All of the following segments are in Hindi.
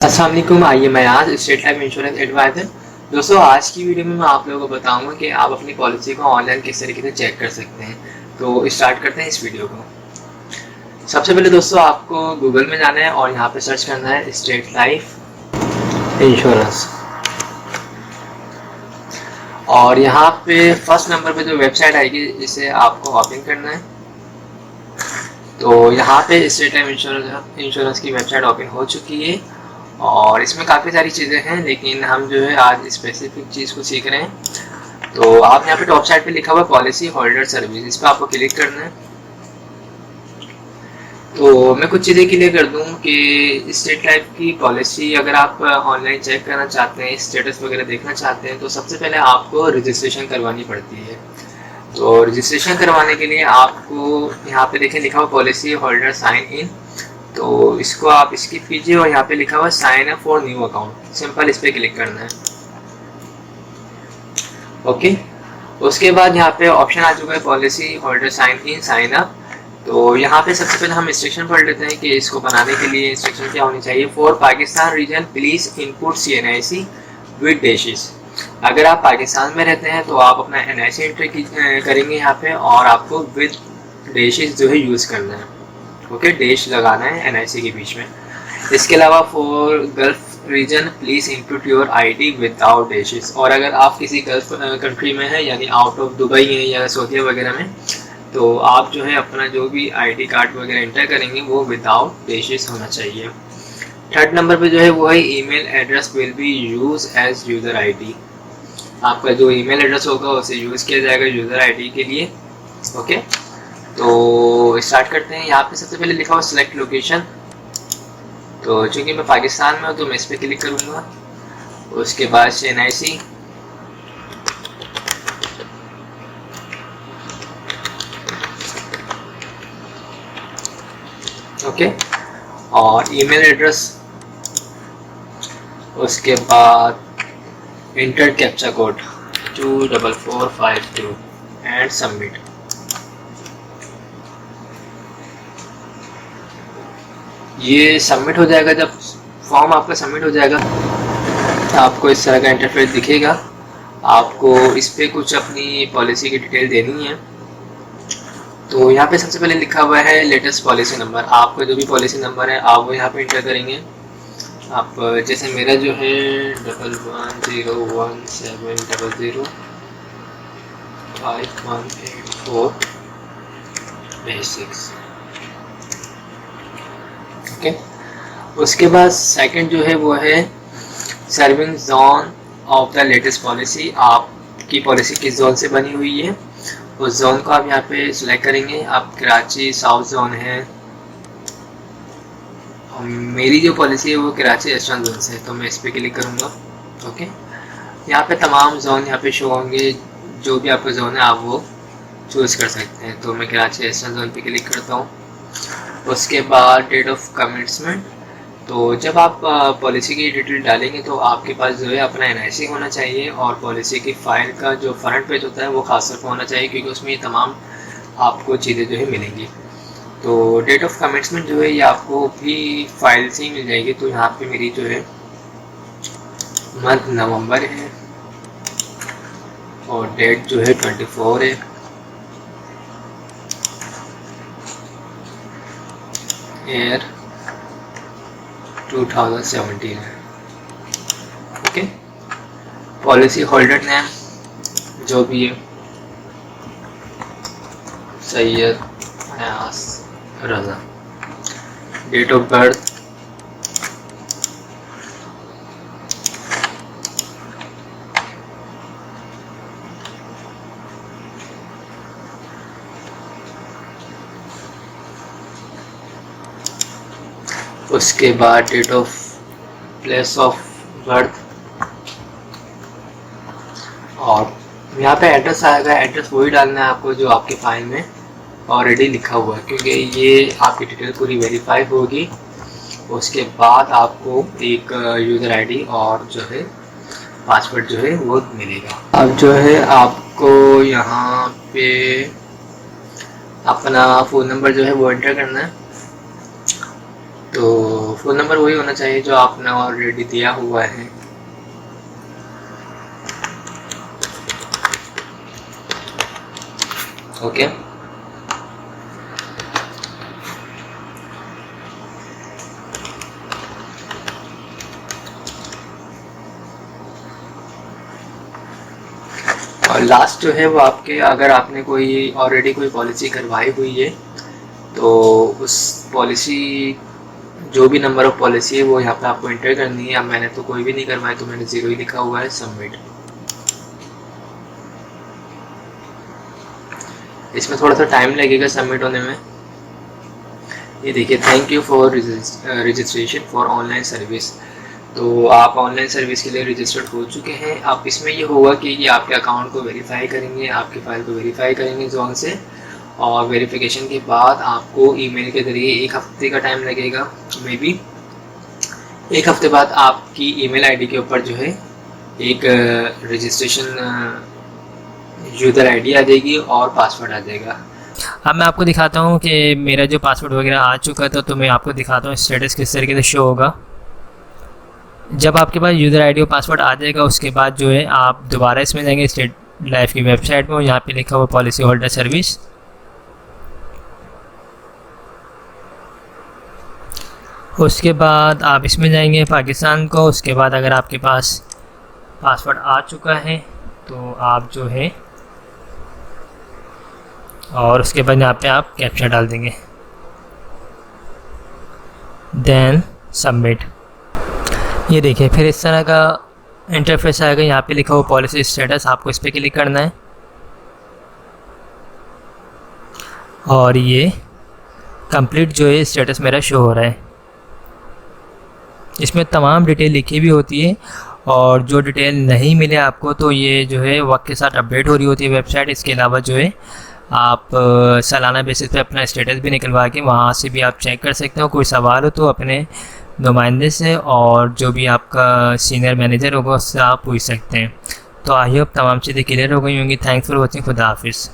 अस्सलाम वालेकुम। आइए मैं आज स्टेट लाइफ इंश्योरेंस एडवाइज़र। दोस्तों, आज की वीडियो में मैं आप लोगों को बताऊंगा कि आप अपनी पॉलिसी को ऑनलाइन किस तरीके से चेक कर सकते हैं। तो स्टार्ट करते हैं इस वीडियो को। सबसे पहले दोस्तों आपको गूगल में जाना है और यहाँ पे सर्च करना है स्टेट लाइफ इंश्योरेंस। और यहाँ पे फर्स्ट नंबर पे जो वेबसाइट आएगी इसे आपको ओपन करना है। तो यहाँ पे स्टेट लाइफ इंश्योरेंस की वेबसाइट ओपन हो चुकी है और इसमें काफ़ी सारी चीज़ें हैं, लेकिन हम जो है आज स्पेसिफिक चीज़ को सीख रहे हैं। तो आप यहाँ पे टॉप साइड पे लिखा हुआ पॉलिसी होल्डर सर्विस, इस पर आपको क्लिक करना है। तो मैं कुछ चीज़ें क्लियर कर दूँ कि स्टेट लाइफ की पॉलिसी अगर आप ऑनलाइन चेक करना चाहते हैं, स्टेटस वगैरह देखना चाहते हैं, तो सबसे पहले आपको रजिस्ट्रेशन करवानी पड़ती है। तो रजिस्ट्रेशन करवाने के लिए आपको यहाँ पे देखें लिखा हुआ पॉलिसी होल्डर साइन इन, तो इसको आप स्किप कीजिए और यहाँ पे लिखा हुआ sign up for new account, simple इस पर क्लिक करना है। ओके, उसके बाद यहाँ पे ऑप्शन आ चुका है policy holder sign in sign up. तो यहाँ पे सबसे पहले हम इंस्ट्रक्शन पढ़ लेते हैं कि इसको बनाने के लिए इंस्ट्रक्शन क्या होनी चाहिए। For Pakistan region please input CNIC with dashes. अगर आप पाकिस्तान में रहते हैं तो आप अपना NIC एंट्री करेंगे यहाँ पे और आपको विद डैशेस जो है यूज़ करना है। ओके, डैश लगाना है NIC के बीच में। इसके अलावा for gulf region please input your ID without dashes. और अगर आप किसी गल्फ कंट्री में है यानी आउट ऑफ दुबई है या सऊदीया वगैरह में, तो आप जो है अपना जो भी ID कार्ड वगैरह एंटर करेंगे वो विदाउट डैशेस होना चाहिए। थर्ड नंबर पे जो है वो है email address will be use as user ID। आपका जो ईमेल एड्रेस होगा उसे यूज़ किया जाएगा यूज़र ID के लिए। ओके, तो स्टार्ट करते हैं। यहाँ पे सबसे पहले लिखा हुआ सिलेक्ट लोकेशन, तो चूंकि मैं पाकिस्तान में हूँ तो मैं इस पर क्लिक करूँगा। उसके बाद NIC, ओके, और ईमेल एड्रेस। उसके बाद inter captcha code 24452 and submit. ये सबमिट हो जाएगा। जब फॉर्म आपका सबमिट हो जाएगा आपको इस तरह का इंटरफेस दिखेगा। आपको इस पर कुछ अपनी पॉलिसी की डिटेल देनी है। तो यहाँ पे सबसे पहले लिखा हुआ है लेटेस्ट पॉलिसी नंबर। आपका जो भी पॉलिसी नंबर है आप वो यहाँ पे इंटर करेंगे। आप जैसे मेरा जो है 11017017051846। ओके, उसके बाद सेकंड जो है वो है serving zone of the latest policy. आपकी पॉलिसी किस जोन से बनी हुई है उस जोन को आप यहाँ पे सिलेक्ट करेंगे। आप कराची साउथ जोन है, मेरी जो पॉलिसी है वो कराची ईस्टर्न जोन से है, तो मैं इस पर क्लिक करूँगा। ओके, यहाँ पे तमाम जोन यहाँ पे शो होंगे। जो भी आपका जोन है आप वो चूज़ कर सकते हैं। तो मैं कराची ईस्टर्न जोन पे क्लिक करता हूँ। उसके बाद डेट ऑफ कमिटमेंट, तो जब आप पॉलिसी की डिटेल डालेंगे तो आपके पास जो है अपना NIC होना चाहिए और पॉलिसी की फ़ाइल का जो फ्रंट पेज होता है वो खास तौर पर होना चाहिए, क्योंकि उसमें ये तमाम आपको चीज़ें जो है मिलेंगी। तो डेट ऑफ कमिटमेंट जो है ये आपको भी फाइल से ही मिल जाएगी। तो यहाँ पे मेरी जो है मंथ नवंबर है और डेट जो है 24 है। ईयर 2017 है। ओके, पॉलिसी होल्डर नेम जो भी है Syed Ayas Raza. Date of birth उसके बाद date of place of birth और यहाँ पे एड्रेस आएगा। एड्रेस वही डालना है आपको जो आपके फाइल में ऑलरेडी लिखा हुआ है, क्योंकि ये आपकी डिटेल पूरी वेरीफाई होगी। उसके बाद आपको एक यूज़र ID और जो है पासवर्ड जो है वो मिलेगा। अब जो है आपको यहाँ पे अपना फ़ोन नंबर जो है वो एंटर करना है। तो फ़ोन नंबर वही होना चाहिए जो आपने ऑलरेडी दिया हुआ है। ओके, और लास्ट जो है वो आपके, अगर आपने कोई ऑलरेडी कोई पॉलिसी करवाई हुई है तो उस पॉलिसी जो भी नंबर ऑफ पॉलिसी है वो यहाँ पे आपको एंटर करनी है। अब मैंने तो कोई भी नहीं करवाया तो मैंने 0 ही लिखा हुआ है, सबमिट। इसमें थोड़ा सा टाइम लगेगा सबमिट होने में। ये देखिए, thank you for registration for online service. तो आप ऑनलाइन सर्विस के लिए रजिस्टर्ड हो चुके हैं। अब इसमें ये होगा कि ये आपके अकाउंट को वेरीफाई करेंगे, आपकी फ़ाइल को वेरीफाई करेंगे जोन से, और वेरिफिकेशन के बाद आपको ईमेल के ज़रिए 1 हफ्ते का टाइम लगेगा। मे बी 1 हफ्ते बाद आपकी ईमेल आईडी के ऊपर जो है एक रजिस्ट्रेशन यूज़र आईडी आ जाएगी और पासवर्ड आ जाएगा। अब मैं आपको दिखाता हूँ कि मेरा जो पासवर्ड वगैरह आ चुका था, तो मैं आपको दिखाता हूँ स्टेटस किस तरीके से शो होगा। जब आपके पास यूज़र आईडी और पासवर्ड आ जाएगा, उसके बाद जो है आप दोबारा इसमें जाएंगे स्टेट लाइफ की वेबसाइट में, यहाँ पे लिखा हुआ पॉलिसी होल्डर सर्विस। उसके बाद आप इसमें जाएंगे पाकिस्तान को। उसके बाद अगर आपके पास पासवर्ड आ चुका है तो आप जो है, और उसके बाद यहाँ पे आप कैप्चा डाल देंगे, देन सबमिट। ये देखिए, फिर इस तरह का इंटरफेस आएगा। यहाँ पे लिखा हुआ पॉलिसी स्टेटस, आपको इस पर क्लिक करना है और ये कंप्लीट जो है स्टेटस मेरा शो हो रहा है। इसमें तमाम डिटेल लिखी भी होती है, और जो डिटेल नहीं मिले आपको तो ये जो है वक्त के साथ अपडेट हो रही होती है वेबसाइट। इसके अलावा जो है आप सालाना बेसिस पे अपना स्टेटस भी निकलवा के वहाँ से भी आप चेक कर सकते हो। कोई सवाल हो तो अपने नुमाइंदे से और जो भी आपका सीनियर मैनेजर होगा उससे आप पूछ सकते हैं। तो आई होप तमाम चीज़ें क्लियर हो गई होंगी। Thanks for watching. खुदा हाफिज़।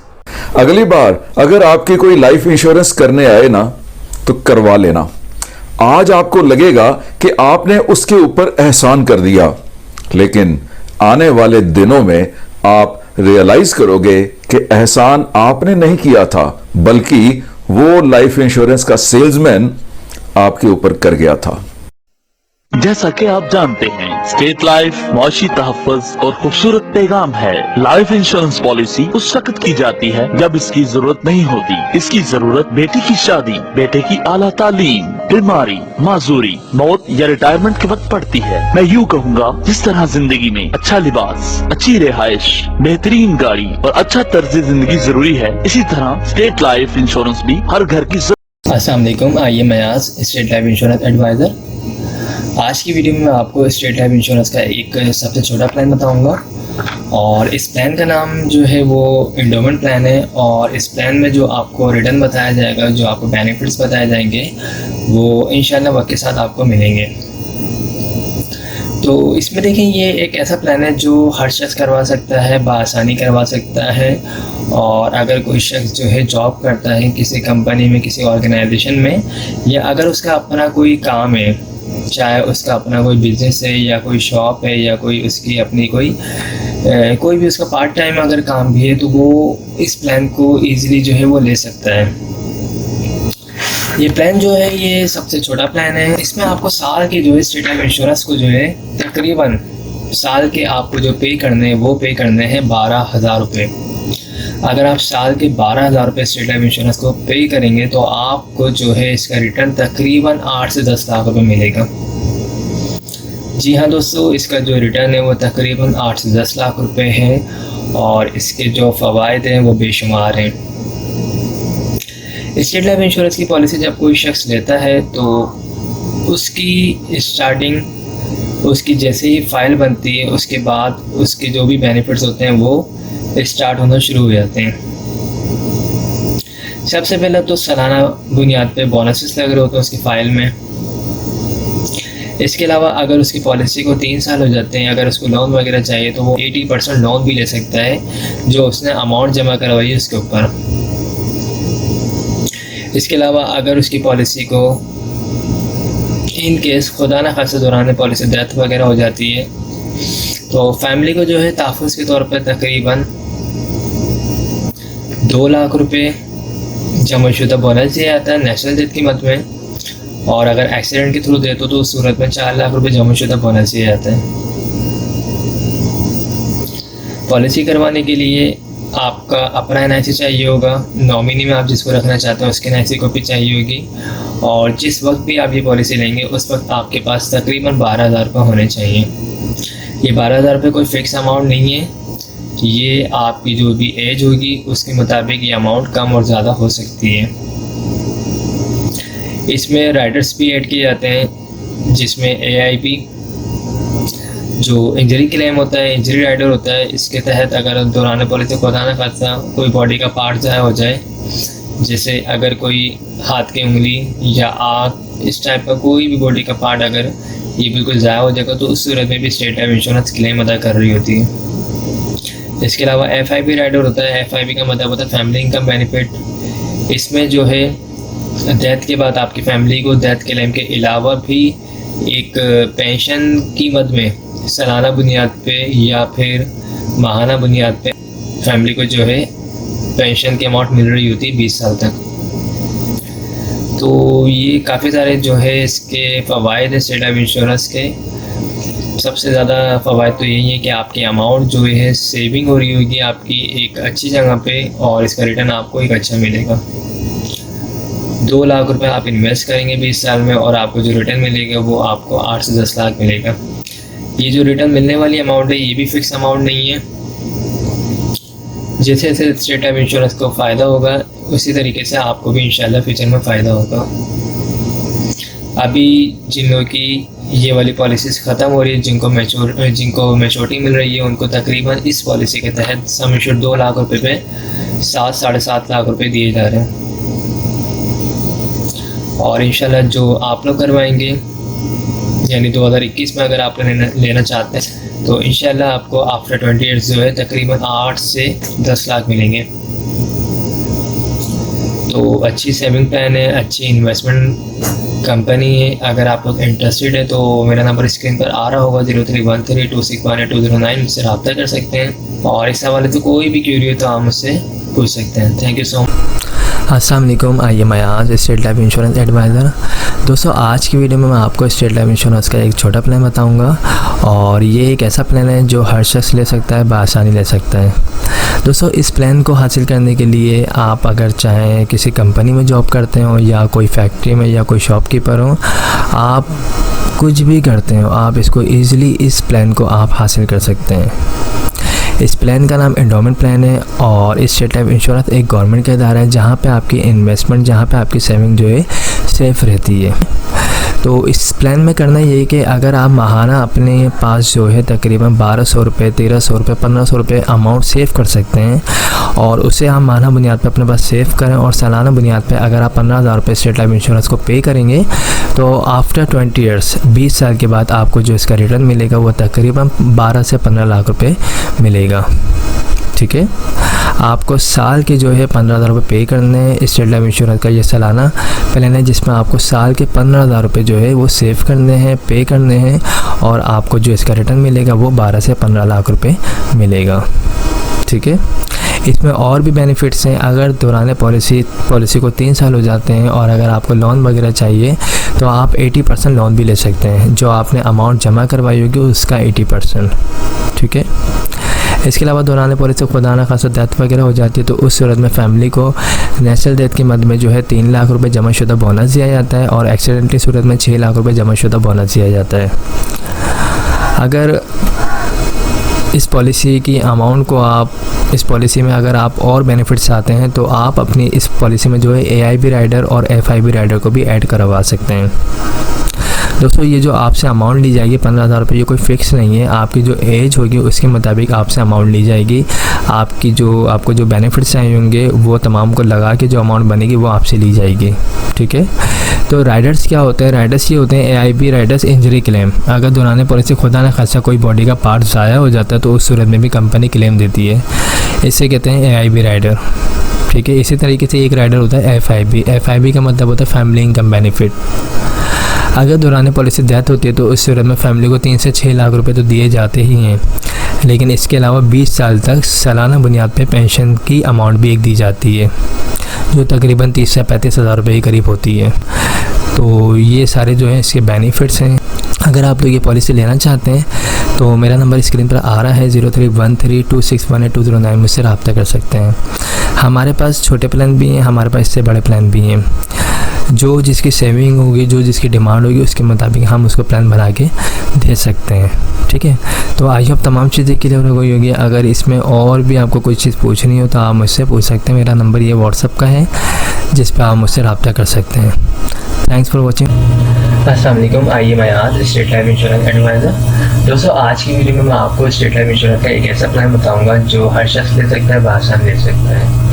अगली बार अगर आपके कोई लाइफ इंश्योरेंस करने आए ना, तो करवा लेना। आज आपको लगेगा कि आपने उसके ऊपर एहसान कर दिया, लेकिन आने वाले दिनों में आप रियलाइज करोगे कि एहसान आपने नहीं किया था, बल्कि वो लाइफ इंश्योरेंस का सेल्समैन आपके ऊपर कर गया था। जैसा कि आप जानते हैं, स्टेट लाइफ मुआशी तहफ़्फ़ुज़ और खूबसूरत पैगाम है। लाइफ इंश्योरेंस पॉलिसी उस वक्त की जाती है जब इसकी जरूरत नहीं होती। इसकी जरूरत बेटी की शादी, बेटे की आला तालीम, बीमारी, माजूरी, मौत या रिटायरमेंट के वक्त पड़ती है। मैं यूँ कहूँगा, जिस तरह जिंदगी में अच्छा लिबास, अच्छी रिहाइश, बेहतरीन गाड़ी और अच्छा तर्ज जिंदगी जरूरी है, इसी तरह स्टेट लाइफ इंश्योरेंस भी हर घर की। अस्सलाम वालेकुम, आइए मैं आज स्टेट लाइफ इंश्योरेंस एडवाइज़र। आज की वीडियो में मैं आपको स्टेट लाइफ इंश्योरेंस का एक सबसे छोटा प्लान बताऊंगा, और इस प्लान का नाम जो है वो इंडोमेंट प्लान है। और इस प्लान में जो आपको रिटर्न बताया जाएगा, जो आपको बेनिफिट्स बताए जाएंगे, वो इंशाल्लाह वक्त के साथ आपको मिलेंगे। तो इसमें देखें, ये एक ऐसा प्लान है जो हर शख्स करवा सकता है, बआसानी करवा सकता है। और अगर कोई शख्स जो है जॉब करता है किसी कंपनी में, किसी ऑर्गेनाइजेशन में, या अगर उसका अपना कोई काम है, चाहे उसका अपना कोई बिजनेस है या कोई शॉप है या कोई उसकी अपनी कोई भी उसका पार्ट टाइम अगर काम भी है, तो वो इस प्लान को इजीली जो है वो ले सकता है। ये प्लान जो है ये सबसे छोटा प्लान है। इसमें आपको साल के जो है स्टेट लाइफ इंश्योरेंस को जो है तकरीबन साल के आपको जो पे करने हैं वो पे करने हैं 12,000 रुपये। अगर आप साल के 12,000 रुपये स्टेट लाइफ इंश्योरेंस को पे करेंगे तो आपको जो है इसका रिटर्न तकरीबन 8 से 10 लाख रुपये मिलेगा। जी हाँ दोस्तों, इसका जो रिटर्न है वो तकरीबन 8 से 10 लाख रुपए है, और इसके जो फ़वाइद हैं वो बेशुमार हैं। स्टेट लाइफ इंश्योरेंस की पॉलिसी जब कोई शख्स लेता है तो उसकी स्टार्टिंग, उसकी जैसे ही फ़ाइल बनती है उसके बाद उसके जो भी बेनिफिट्स होते हैं वो स्टार्ट होना शुरू हो जाते हैं। सबसे पहले तो सालाना बुनियाद पे बोनसेस लग रहे होते हैं उसकी फ़ाइल में। इसके अलावा अगर उसकी पॉलिसी को 3 साल हो जाते हैं, अगर उसको लोन वगैरह चाहिए तो वो 80% लोन भी ले सकता है जो उसने अमाउंट जमा करवाई है उसके ऊपर। इसके अलावा अगर उसकी पॉलिसी को इन केस खुदा न खासा दौरान पॉलिसी डेथ वगैरह हो जाती है तो फैमिली को जो है तहफ़्फ़ुज़ के तौर पर तकरीबन 2 लाख रुपए जमाशुदा बोनस दिया जाता है नेशनल डेथ की मद में, और अगर एक्सीडेंट के थ्रू देते तो उस सूरत में 4 लाख रुपए जमाशुदा बोनस दिया जाता है। पॉलिसी करवाने के लिए आपका अपना NIC चाहिए होगा, नॉमिनी में आप जिसको रखना चाहते हैं उसकी NIC कॉपी चाहिए होगी, और जिस वक्त भी आप ये पॉलिसी लेंगे उस वक्त आपके पास तकरीबन 12,000 रुपये होने चाहिए। ये 12,000 रुपये कोई फ़िक्स अमाउंट नहीं है, ये आपकी जो भी एज होगी उसके मुताबिक ये अमाउंट कम और ज़्यादा हो सकती है। इसमें राइडर्स भी ऐड किए जाते हैं, जिसमें AIP जो इंजरी क्लेम होता है, इंजरी राइडर होता है, इसके तहत अगर दौरान पॉलिसी खुदा न खासा कोई बॉडी का पार्ट ज़ाया हो जाए, जैसे अगर कोई हाथ की उंगली या आँख इस टाइप का कोई भी बॉडी का पार्ट अगर ये बिल्कुल ज़ाया हो जाएगा तो उस सूरत में भी स्टेट लाइफ इंश्योरेंस क्लेम अदा कर रही होती है। इसके अलावा FIP राइडर होता है, FIP का मतलब होता है फैमिली इनकम बेनिफिट। इसमें जो है डेथ के बाद आपकी फैमिली को डेथ क्लेम के अलावा भी एक पेंशन की मद में सालाना बुनियाद पे या फिर माहाना बुनियाद पे फैमिली को जो है पेंशन की अमाउंट मिल रही होती है 20 साल तक। तो ये काफ़ी सारे जो है इसके फ़वाइद है स्टेट लाइफ इंश्योरेंस के। सबसे ज़्यादा फ़वाइद तो यही है कि आपकी अमाउंट जो है सेविंग हो रही होगी आपकी एक अच्छी जगह पे, और इसका रिटर्न आपको एक अच्छा मिलेगा। 2 लाख रुपए आप इन्वेस्ट करेंगे 20 साल में और आपको जो रिटर्न मिलेगा वो आपको 8 से 10 लाख मिलेगा। ये जो रिटर्न मिलने वाली अमाउंट है ये भी फिक्स अमाउंट नहीं है, जैसे जैसे स्टेट लाइफ इंश्योरेंस को फ़ायदा होगा उसी तरीके से आपको भी इंशाल्लाह फ्यूचर में फ़ायदा होगा। अभी जिन लोगों की ये वाली पॉलिसीज़ ख़त्म हो रही है, जिनको मैच्योरिटी मिल रही है, उनको तकरीबन इस पॉलिसी के तहत सम इंश्योर 2 लाख रुपए पे 7-7.5 लाख रुपए दिए जा रहे हैं। और इंशाल्लाह जो आप लोग करवाएंगे यानी 2021 में अगर आप लेना चाहते हैं तो इंशाल्लाह आपको आफ्टर 20 ईयर्स जो है तकरीबन 8 से 10 लाख मिलेंगे। तो अच्छी सेविंग प्लान है, अच्छी इन्वेस्टमेंट कंपनी है। अगर आप लोग इंटरेस्टेड है तो मेरा नंबर स्क्रीन पर आ रहा होगा 0313261209, मुझसे रब्ता कर सकते हैं। और इस हवाले से कोई भी क्यूरी हो तो आप मुझसे पूछ सकते हैं। Thank you so much. अस्सलाम वालेकुम, I am Ayaz, State Life Insurance advisor. दोस्तों आज की वीडियो में मैं आपको स्टेट लाइफ इंश्योरेंस का एक छोटा प्लान बताऊंगा, और ये एक ऐसा प्लान है जो हर शख्स ले सकता है, बआसानी ले सकता है। दोस्तों इस प्लान को हासिल करने के लिए आप अगर चाहें किसी कंपनी में जॉब करते हो या कोई फैक्ट्री में या कोई शॉपकीपर हो, आप कुछ भी करते हो, आप इसको ईज़िली इस प्लान को आप हासिल कर सकते हैं। इस प्लान का नाम एंडोमेंट प्लान है, और इस स्टेट लाइफ इंश्योरेंस एक गवर्नमेंट का इदारा है जहाँ पे आपकी इन्वेस्टमेंट, जहाँ पे आपकी सेविंग जो है सेफ़ रहती है। तो इस प्लान में करना ये है कि अगर आप माहाना अपने पास जो है तकरीबन 1200 रुपये, 1300 रुपये, 1500 रुपये अमाउंट सेव कर सकते हैं, और उसे आप माहाना बुनियाद पे अपने पास सेव करें, और सालाना बुनियाद पे अगर आप 15,000 रुपये स्टेट लाइफ इंश्योरेंस को पे करेंगे तो आफ्टर 20 ईयर्स 20 साल के बाद आपको जो इसका रिटर्न मिलेगा वो तकरीबन 12 से 15 लाख रुपये मिलेगा। ठीक है, आपको साल के जो है 15,000 रुपये पे करने हैं। स्टेट लाइफ इंश्योरेंस का ये सालाना प्लान है जिसमें आपको साल के 15,000 रुपये जो है वो सेव करने हैं, पे करने हैं, और आपको जो इसका रिटर्न मिलेगा वो 12 से 15 लाख रुपये मिलेगा। ठीक है, इसमें और भी बेनिफिट्स हैं। अगर दौरान पॉलिसी को 3 साल हो जाते हैं और अगर आपको लोन वगैरह चाहिए तो आप 80% लोन भी ले सकते हैं, जो आपने अमाउंट जमा करवाई होगी उसका 80%। ठीक है, इसके अलावा दौरान पॉलिसी खुदा न खासा डेथ वगैरह हो जाती है तो उस सूरत में फैमिली को नेशनल डेथ की मद में जो है 3 लाख रुपए जमाशुदा बोनस दिया जाता है, और एक्सीडेंट की सूरत में 6 लाख रुपए जमाशुदा बोनस दिया जाता है। अगर इस पॉलिसी की अमाउंट को आप इस पॉलिसी में अगर आप और बेनिफिट्स चाहते हैं तो आप अपनी इस पॉलिसी में जो है AIB राइडर और FIB राइडर को भी ऐड करवा सकते हैं। दोस्तों ये जो आपसे अमाउंट ली जाएगी 15,000 रुपये, ये कोई फ़िक्स नहीं है, आपकी जो एज होगी उसके मुताबिक आपसे अमाउंट ली जाएगी। आपको जो बेनिफिट्स चाहिए होंगे वो तमाम को लगा के जो अमाउंट बनेगी वो आपसे ली जाएगी। ठीक है, तो राइडर्स क्या होते हैं? राइडर्स ये होते हैं AIB राइडर्स इंजरी क्लेम। अगर दौरान पॉलिसी खुदा न खासा कोई बॉडी का पार्ट ज़ाया हो जाता है तो उस सूरत में भी कंपनी क्लेम देती है, इससे कहते हैं AIB राइडर। ठीक है, इसी तरीके से एक राइडर होता है FIB। FIB का मतलब होता है फैमिली इनकम बेनिफिट। अगर दौरान पॉलिसी डेथ होती है तो उस सूरत में फैमिली को 3 से 6 लाख रुपए तो दिए जाते ही हैं, लेकिन इसके अलावा 20 साल तक सालाना बुनियाद पे पेंशन की अमाउंट भी एक दी जाती है, जो तकरीबन 30 से 35 हज़ार रुपये के करीब होती है। तो ये सारे जो हैं इसके बेनिफिट्स हैं। अगर आप लोग ये पॉलिसी लेना चाहते हैं तो मेरा नंबर स्क्रीन पर आ रहा है 031326182009, मुझसे रब्ता कर सकते हैं। हमारे पास छोटे प्लान भी हैं, हमारे पास इससे बड़े प्लान भी हैं। जो जिसकी सेविंग होगी, जो जिसकी डिमांड होगी, उसके मुताबिक हम उसको प्लान बना के दे सकते हैं। ठीक है, तो आई होप तमाम चीज़ें क्लियर हो गई होगी। अगर इसमें और भी आपको कोई चीज़ पूछनी हो तो आप मुझसे पूछ सकते हैं। मेरा नंबर ये व्हाट्सअप का है जिस पर आप मुझसे रब्ता कर सकते हैं। Thanks for watching. अस्सलाम वालेकुम, आइए मैं आज स्टेट लाइफ इंश्योरेंस एडवाइज़र। दोस्तों, आज की वीडियो में मैं आपको स्टेट लाइफ इंश्योरेंस का एक ऐसा प्लान बताऊंगा जो हर शख्स ले सकता है, बासानी ले सकता है।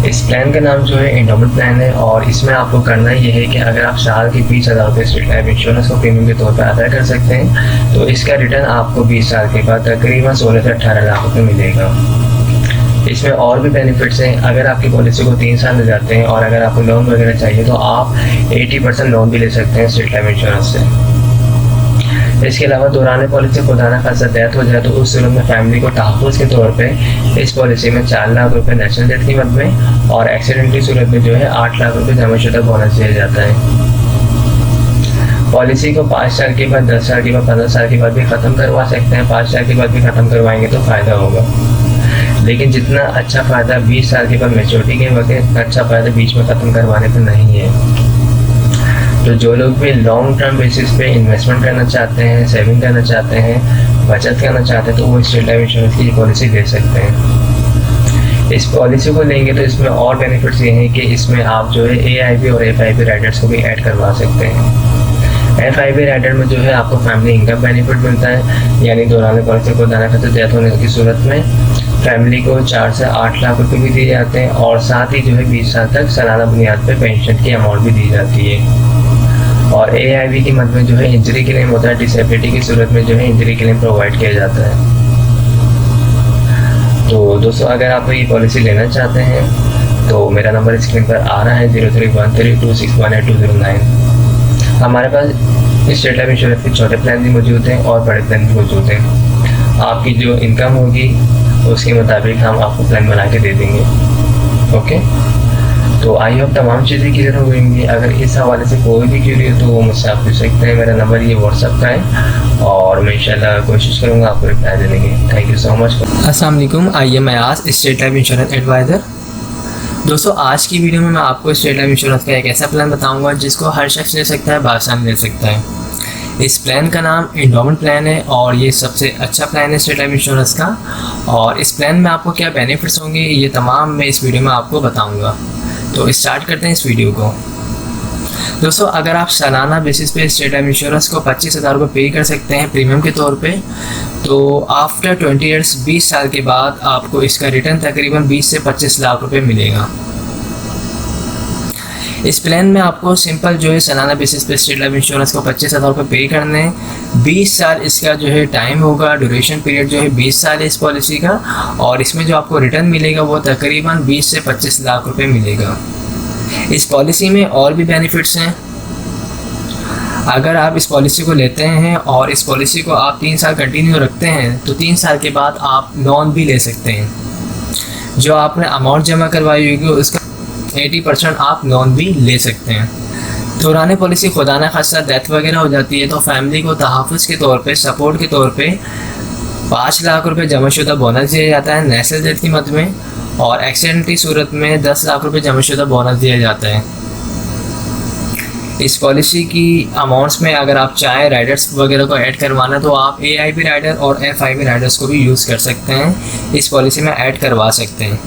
इस प्लान का नाम जो है एंडोमेंट प्लान है, और इसमें आपको करना ये है कि अगर आप साल के 20,000 रुपये स्टेट लाइफ इंश्योरेंस को प्रीमियम के तौर पर अदा कर सकते हैं तो इसका रिटर्न आपको 20 साल के बाद तकरीबन 16 से 18 लाख रुपये मिलेगा। इसमें और भी बेनिफिट्स हैं। अगर आपकी पॉलिसी को 3 साल ले जाते हैं और अगर आपको लोन वगैरह चाहिए तो आप 80% लोन भी ले सकते हैं स्टेट लाइफ इंश्योरेंस से। इसके अलावा दौरान पॉलिसी खुदा न खासा डेथ हो जाए तो उस सूरत में फैमिली को तहफ़्फ़ुज़ के तौर पे इस पॉलिसी में 4 लाख रुपए नेशनल डेथ की मद में और एक्सीडेंट की सूरत में जो है 8 लाख रुपए जमाशुदा बोनस दिया जाता है। पॉलिसी को 5 साल के बाद, 10 साल के बाद, 15 साल के बाद भी ख़त्म करवा सकते हैं। 5 साल के बाद भी ख़त्म करवाएंगे तो फ़ायदा होगा, लेकिन जितना अच्छा फ़ायदा 20 साल के बाद मैच्योरिटी के वक्त, अच्छा फ़ायदा बीच में ख़त्म करवाने पर नहीं है। तो जो लोग भी लॉन्ग टर्म बेसिस पे इन्वेस्टमेंट करना चाहते हैं, सेविंग करना चाहते हैं, बचत करना चाहते हैं तो वो स्टेट लाइफ इंश्योरेंस की पॉलिसी ले सकते हैं। इस पॉलिसी को लेंगे तो इसमें और बेनिफिट्स ये हैं कि इसमें आप जो है AIB और FIB राइडर्स को भी ऐड करवा सकते हैं। FIB राइडर में जो है आपको फैमिली इनकम बेनिफिट मिलता है, यानी दौरान पॉलिसी को दाना खाते डेथ होने की सूरत में फैमिली को 4 से 8 लाख रुपए भी दिए जाते हैं, और साथ ही जो है 20 साल तक सालाना बुनियाद पे पेंशन की अमाउंट भी दी जाती है। और AIB की मद में जो है इंजरी क्लेम होता है, डिसेबिलिटी की सूरत में जो है इंजरी क्लेम प्रोवाइड किया जाता है। तो दोस्तों, अगर आप ये पॉलिसी लेना चाहते हैं तो मेरा नंबर स्क्रीन पर आ रहा है 031326182009। हमारे पास स्टेट लाइफ इंश्योरेंस के छोटे प्लान भी मौजूद हैं और बड़े प्लान भी मौजूद हैं। आपकी जो इनकम होगी उसके मुताबिक हम आपको प्लान बना के दे देंगे। ओके, तो आई होप तमाम चीज़ें क्लियर हो गई। अगर इस हवाले से कोई भी क्यूरी हो तो वो मुझसे आप पूछ सकते हैं। मेरा नंबर ये व्हाट्सअप का है और मैं इंशाल्लाह कोशिश करूँगा आपको रिप्लाई देने की। Thank you so much. अस्सलाम वालेकुम, आइए मैं आज स्टेट लाइफ इंश्योरेंस एडवाइज़र। दोस्तों, आज की वीडियो में मैं आपको स्टेट लाइफ इंश्योरेंस का एक ऐसा प्लान बताऊँगा जिसको हर शख्स ले सकता है, बासानी ले सकता है। इस प्लान का नाम एंडोमेंट प्लान है और ये सबसे अच्छा प्लान है स्टेट लाइफ इंश्योरेंस का। और इस प्लान में आपको क्या बेनिफिट्स होंगे ये तमाम मैं इस वीडियो में आपको बताऊंगा। तो स्टार्ट करते हैं इस वीडियो को। दोस्तों, अगर आप सालाना बेसिस पे स्टेट लाइफ इंश्योरेंस को 25,000 रुपये पे कर सकते हैं प्रीमियम के तौर पे, तो आफ्टर 20 ईयर्स 20 साल के बाद आपको इसका रिटर्न तकरीबन 20 से 25 लाख रुपये मिलेगा। इस प्लान में आपको सिंपल जो है सालाना बेसिस पे स्टेट लाइफ इंश्योरेंस को 25,000 रुपये पे करने हैं। 20 साल इसका जो है टाइम होगा, ड्यूरेशन पीरियड जो है 20 साल है इस पॉलिसी का, और इसमें जो आपको रिटर्न मिलेगा वो तकरीबन 20 से 25 लाख रुपये मिलेगा। इस पॉलिसी में और भी बेनिफिट्स हैं। अगर आप इस पॉलिसी को लेते हैं और इस पॉलिसी को आप 3 साल कंटिन्यू रखते हैं तो 3 साल के बाद आप लोन भी ले सकते हैं। जो आपने अमाउंट जमा करवाई होगी उसका 80% आप लोन भी ले सकते हैं। दौरान पॉलिसी खुदा न खास्ता डेथ वगैरह हो जाती है तो फैमिली को तहफ़्फ़ुज़ के तौर पे, सपोर्ट के तौर पे 5 लाख रुपए जमाशुदा बोनस दिया जाता है नेशनल डेथ की मद में, और एक्सीडेंट की सूरत में 10 लाख रुपए जमाशुदा बोनस दिया जाता है। इस पॉलिसी की अमाउंट्स में अगर आप चाहें राइडर्स वगैरह को ऐड करवाना तो आप AIB राइडर और FIB राइडर्स को भी यूज़ कर सकते हैं, इस पॉलिसी में ऐड करवा सकते हैं।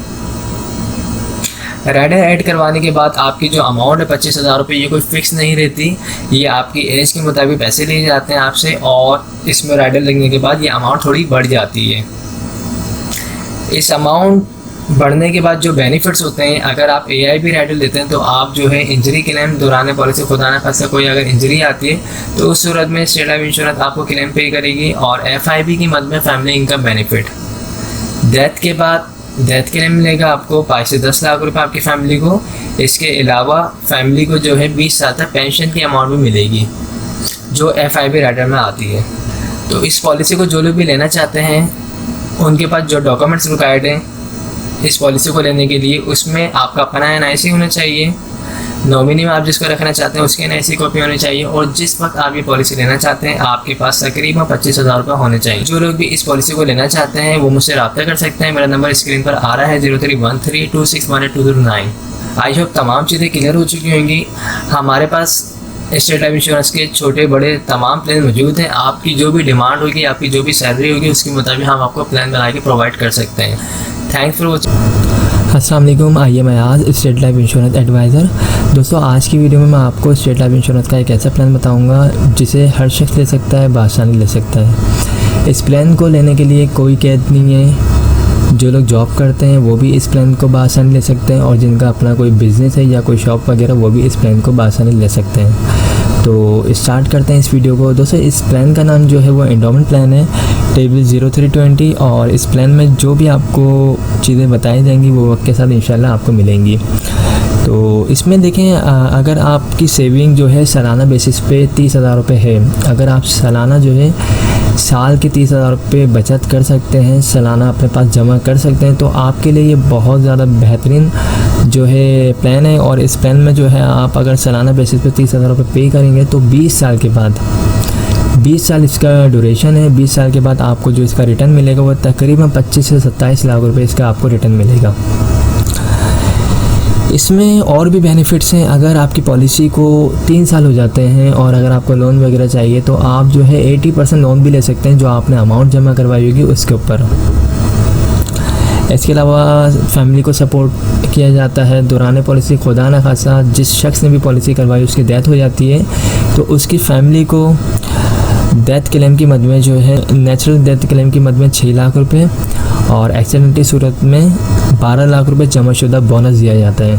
राइडर ऐड करवाने के बाद आपकी जो अमाउंट है 25,000 रुपये, ये कोई फ़िक्स नहीं रहती, ये आपकी एज के मुताबिक पैसे लिए जाते हैं आपसे, और इसमें राइडर लगने के बाद ये अमाउंट थोड़ी बढ़ जाती है। इस अमाउंट बढ़ने के बाद जो बेनिफिट्स होते हैं, अगर आप AIB राइडर लेते हैं तो आप जो है इंजरी क्लेम दौरान पॉलिसी खुदा न खास्ता कोई अगर इंजरी आती है तो उस सूरत में स्टेट लाइफ इंश्योरेंस आपको क्लेम पे करेगी। और FIB की मद में फैमिली इनकम बेनिफिट, डेथ के बाद डेथ क्लेम मिलेगा आपको 5 से 10 लाख रुपए आपकी फैमिली को। इसके अलावा फैमिली को जो है 20 साल तक पेंशन की अमाउंट भी मिलेगी। जो FIB राइडर में आती है। तो इस पॉलिसी को जो लोग भी लेना चाहते हैं उनके पास जो डॉक्यूमेंट्स रिक्वायर्ड हैं इस पॉलिसी को लेने के लिए, उसमें आपका अपना NIC होना चाहिए, नॉमिनी में आप जिसको रखना चाहते हैं उसकी NIC कॉपी होनी चाहिए, और जिस वक्त आप ये पॉलिसी लेना चाहते हैं आपके पास तकरीबन 25,000 रुपये होने चाहिए। जो लोग भी इस पॉलिसी को लेना चाहते हैं वो मुझसे रब्ता कर सकते हैं। मेरा नंबर स्क्रीन पर आ रहा है 031326182009। आई होप तमाम चीज़ें क्लियर हो चुकी होंगी। हमारे पास स्टेट लाइफ इंश्योरेंस के छोटे बड़े तमाम प्लान मौजूद हैं। आपकी जो भी डिमांड होगी, आपकी जो भी सैलरी होगी, उसके मुताबिक हम आपको प्लान बना के प्रोवाइड कर सकते हैं। Thanks for watching. अस्सलाम वालेकुम, आइए मैं आज स्टेट लाइफ इंश्योरेंस एडवाइज़र। दोस्तों आज की वीडियो में मैं आपको स्टेट लाइफ इंश्योरेंस का एक ऐसा प्लान बताऊंगा जिसे हर शख्स ले सकता है, बआसानी ले सकता है। इस प्लान को लेने के लिए कोई कैद नहीं है। जो लोग जॉब करते हैं वो भी इस प्लान को बआसानी ले सकते हैं, और जिनका अपना कोई बिज़नेस है या कोई शॉप वगैरह वो भी इस प्लान को बआसानी ले सकते हैं। तो स्टार्ट करते हैं इस वीडियो को। दोस्तों इस प्लान का नाम जो है वो एंडोमेंट प्लान है, टेबल 0320, और इस प्लान में जो भी आपको चीज़ें बताई जाएंगी वो वक्त के साथ इंशाल्लाह आपको मिलेंगी। तो इसमें देखें, अगर आपकी सेविंग जो है सालाना बेसिस पे 30,000 रुपये है, अगर आप सालाना जो है साल के 30,000 रुपये बचत कर सकते हैं, सालाना अपने पास जमा कर सकते हैं, तो आपके लिए ये बहुत ज़्यादा बेहतरीन जो है प्लान है। और इस प्लान में जो है आप अगर सालाना बेसिस पे 30,000 रुपये पे करेंगे तो 20 साल के बाद, 20 साल इसका ड्यूरेशन है, 20 साल के बाद आपको जो इसका रिटर्न मिलेगा वो तकरीबन 25 से 27 लाख रुपए इसका आपको रिटर्न मिलेगा। इसमें और भी बेनिफिट्स हैं। अगर आपकी पॉलिसी को 3 साल हो जाते हैं और अगर आपको लोन वगैरह चाहिए तो आप जो है 80% लोन भी ले सकते हैं जो आपने अमाउंट जमा करवाई होगी उसके ऊपर। इसके अलावा फैमिली को सपोर्ट किया जाता है। दौरान पॉलिसी खुदा न खासा जिस शख्स ने भी पॉलिसी करवाई उसकी डेथ हो जाती है तो उसकी फैमिली को डेथ क्लेम की मद में जो है नेचुरल डेथ क्लेम की मद में 6 लाख रुपए और एक्सीडेंट की सूरत में 12 लाख रुपए जमाशुदा बोनस दिया जाता है।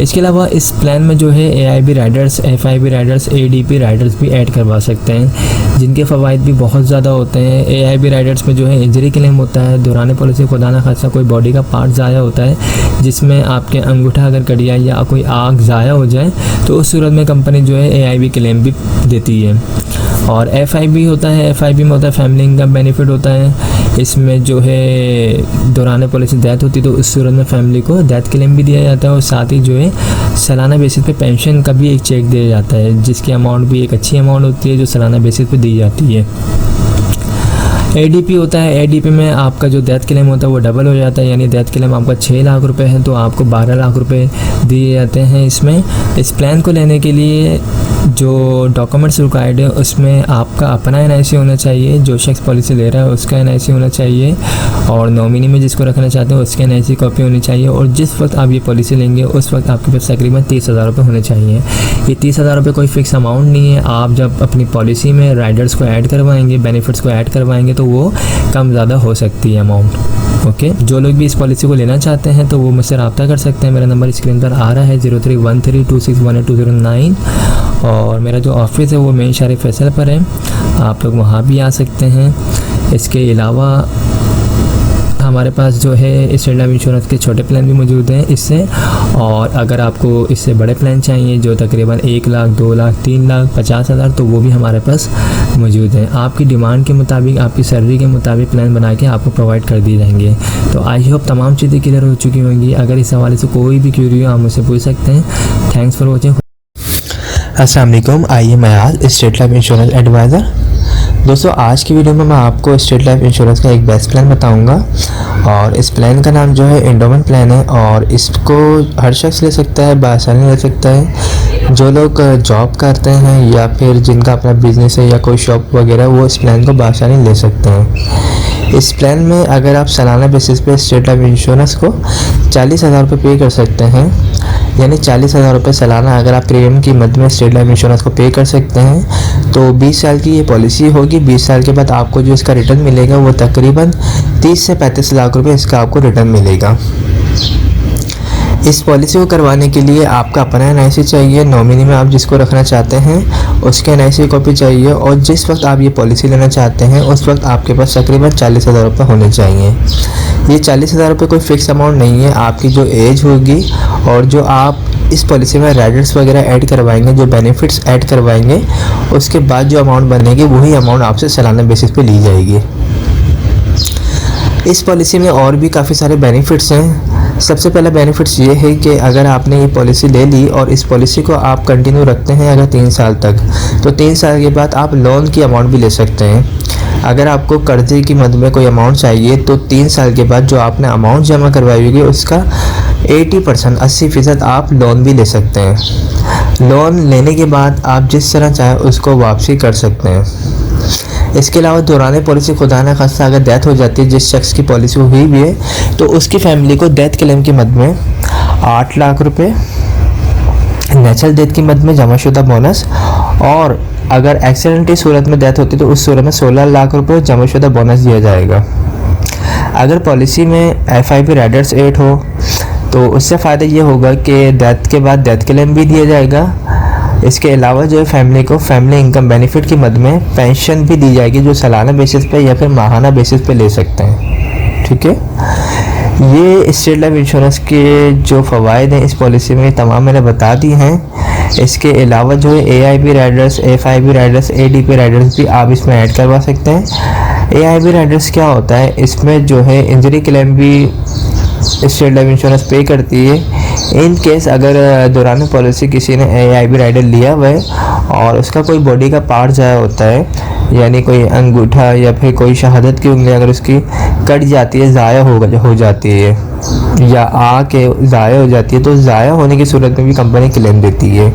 इसके अलावा इस प्लान में जो है AIB Riders, FIB Riders, ADP Riders भी ऐड करवा सकते हैं जिनके फ़वाइद भी बहुत ज़्यादा होते हैं। AIB राइडर्स में जो है इंजरी क्लेम होता है, दौरान पॉलिसी खुदा न खासा कोई बॉडी का पार्ट ज़ाया होता है जिसमें आपके अंगूठा अगर कट जाए या कोई आग ज़ाया हो जाए तो उस सूरत में कंपनी जो है AIB क्लेम भी देती है। और FIB होता है, FIB में होता है फैमिली इनकम बेनिफिट होता है। इसमें जो है दौरान पॉलिसी डेथ होती है तो उस सूरत में फैमिली को डेथ क्लेम भी दिया जाता है और साथ ही जो है सालाना बेसिस पे पेंशन का भी एक चेक दिया जाता है जिसकी अमाउंट भी एक अच्छी अमाउंट होती है जो सालाना बेसिस पे दी जाती है। ADP होता है, ADP में आपका जो डेथ क्लेम होता है वो डबल हो जाता है, यानी डेथ क्लेम आपका 6 लाख रुपए है तो आपको 12 लाख रुपए दिए जाते हैं। इसमें इस प्लान को लेने के लिए जो डॉक्यूमेंट्स रिक्वायर्ड है उसमें आपका अपना NIC होना चाहिए, जो शख्स पॉलिसी ले रहा है उसका NIC होना चाहिए, और नॉमिनी में जिसको रखना चाहते हैं उसकी NIC कॉपी होनी चाहिए, और जिस वक्त आप ये पॉलिसी लेंगे उस वक्त आपके पास तकरीबन 30,000 रुपये होने चाहिए। ये 30,000 रुपये कोई फिक्स अमाउंट नहीं है। आप जब अपनी पॉलिसी में राइडर्स को ऐड करवाएंगे, बेनिफिट्स को ऐड करवाएंगे तो वो कम ज़्यादा हो सकती है अमाउंट। ओके, जो लोग भी इस पॉलिसी को लेना चाहते हैं तो वो मुझसे रब्ता कर सकते हैं। मेरा नंबर स्क्रीन पर आ रहा है 031326182009, और मेरा जो ऑफिस है वो मेन शहर फैसल पर है, आप लोग वहाँ भी आ सकते हैं। इसके अलावा हमारे पास जो है स्टेट लाइफ इंश्योरेंस के छोटे प्लान भी मौजूद हैं इससे, और अगर आपको इससे बड़े प्लान चाहिए जो तकरीबन 1 लाख, 2 लाख, 3 लाख, 50,000 तो वो भी हमारे पास मौजूद हैं। आपकी डिमांड के मुताबिक, आपकी सैलरी के मुताबिक प्लान बना के आपको प्रोवाइड कर दिए जाएंगे। तो आई होप तमाम चीज़ें क्लियर हो चुकी होंगी। अगर इस हवाले से कोई भी क्यूरी हो आप मुझसे पूछ सकते हैं। Thanks for watching. अस्सलाम वालेकुम, आइए मैं आज स्टेट लाइफ इंश्योरेंस एडवाइज़र। दोस्तों आज की वीडियो में मैं आपको स्टेट लाइफ इंश्योरेंस का एक बेस्ट प्लान बताऊंगा, और इस प्लान का नाम जो है एंडोमेंट प्लान है, और इसको हर शख्स ले सकता है, बआसानी ले सकता है। जो लोग जॉब करते हैं या फिर जिनका अपना बिजनेस है या कोई शॉप वगैरह, वो इस प्लान को बआसानी ले सकते हैं। इस प्लान में अगर आप सालाना बेसिस पे स्टेट लाइफ इंश्योरेंस को 40,000 रुपये पे कर सकते हैं, यानी 40,000 रुपये सालाना अगर आप प्रीमियम की मद में स्टेट लाइफ इंश्योरेंस को पे कर सकते हैं तो 20 साल की ये पॉलिसी होगी। 20 साल के बाद आपको जो इसका रिटर्न मिलेगा वो तकरीबन 30 से 35 लाख रुपए इसका आपको रिटर्न मिलेगा। इस पॉलिसी को करवाने के लिए आपका अपना NIC चाहिए, नॉमिनी में आप जिसको रखना चाहते हैं उसके NIC कॉपी चाहिए, और जिस वक्त आप ये पॉलिसी लेना चाहते हैं उस वक्त आपके पास तकरीबन 40,000 रुपये होने चाहिए। ये 40,000 रुपये कोई फ़िक्स अमाउंट नहीं है। आपकी जो एज होगी और जो आप इस पॉलिसी में राइडर्स वगैरह ऐड करवाएंगे, जो बेनिफिट्स ऐड करवाएंगे, उसके बाद जो अमाउंट बनेगी वही अमाउंट आपसे सालाना बेसिस पे ली जाएगी। इस पॉलिसी में और भी काफ़ी सारे बेनिफिट्स हैं। सबसे पहला बेनिफिट्स ये है कि अगर आपने ये पॉलिसी ले ली और इस पॉलिसी को आप कंटिन्यू रखते हैं अगर 3 साल तक, तो 3 साल के बाद आप लोन की अमाउंट भी ले सकते हैं। अगर आपको कर्जे की मद में कोई अमाउंट चाहिए तो 3 साल के बाद जो आपने अमाउंट जमा करवाई होगी उसका 80% 80% आप लोन भी ले सकते हैं। लोन लेने के बाद आप जिस तरह चाहें उसको वापसी कर सकते हैं। इसके अलावा दौरान पॉलिसी खुदा न खास्ता अगर डेथ हो जाती है, जिस शख्स की पॉलिसी हुई भी है, तो उसकी फैमिली को डेथ क्लेम की मद में 8 लाख रुपए, नेचुरल डेथ की मद में जमाशुदा बोनस, और अगर एक्सीडेंट की सूरत में डेथ होती है तो उस सूरत में 16 लाख रुपए जमाशुदा बोनस दिया जाएगा। अगर पॉलिसी में FIP राइडर्स 8 हो तो उससे फ़ायदा ये होगा कि डेथ के बाद डेथ क्लेम भी दिया जाएगा। इसके अलावा जो है फैमिली को फैमिली इनकम बेनिफिट की मद में पेंशन भी दी जाएगी, जो सालाना बेसिस पे या फिर माहाना बेसिस पे ले सकते हैं। ठीक है, ये स्टेट लाइफ इंश्योरेंस के जो फ़वाइद हैं इस पॉलिसी में तमाम मैंने बता दी हैं। इसके अलावा जो है AIP Riders, FIP Riders, ADP Riders भी आप इसमें ऐड करवा सकते हैं। AIP राइडर्स क्या होता है, इसमें जो है इंजरी क्लेम भी स्टेट लाइफ इंश्योरेंस पे करती है। इन केस अगर दौरान पॉलिसी किसी ने AIP राइडर लिया हुआ है और उसका कोई बॉडी का पार्ट ज़ाया होता है, यानी कोई अंगूठा या फिर कोई शहादत की उंगली अगर उसकी कट जाती है, ज़ाया हो जाती है या आके ज़ाया हो जाती है, तो ज़ाया होने की सूरत में भी कंपनी क्लेम देती है।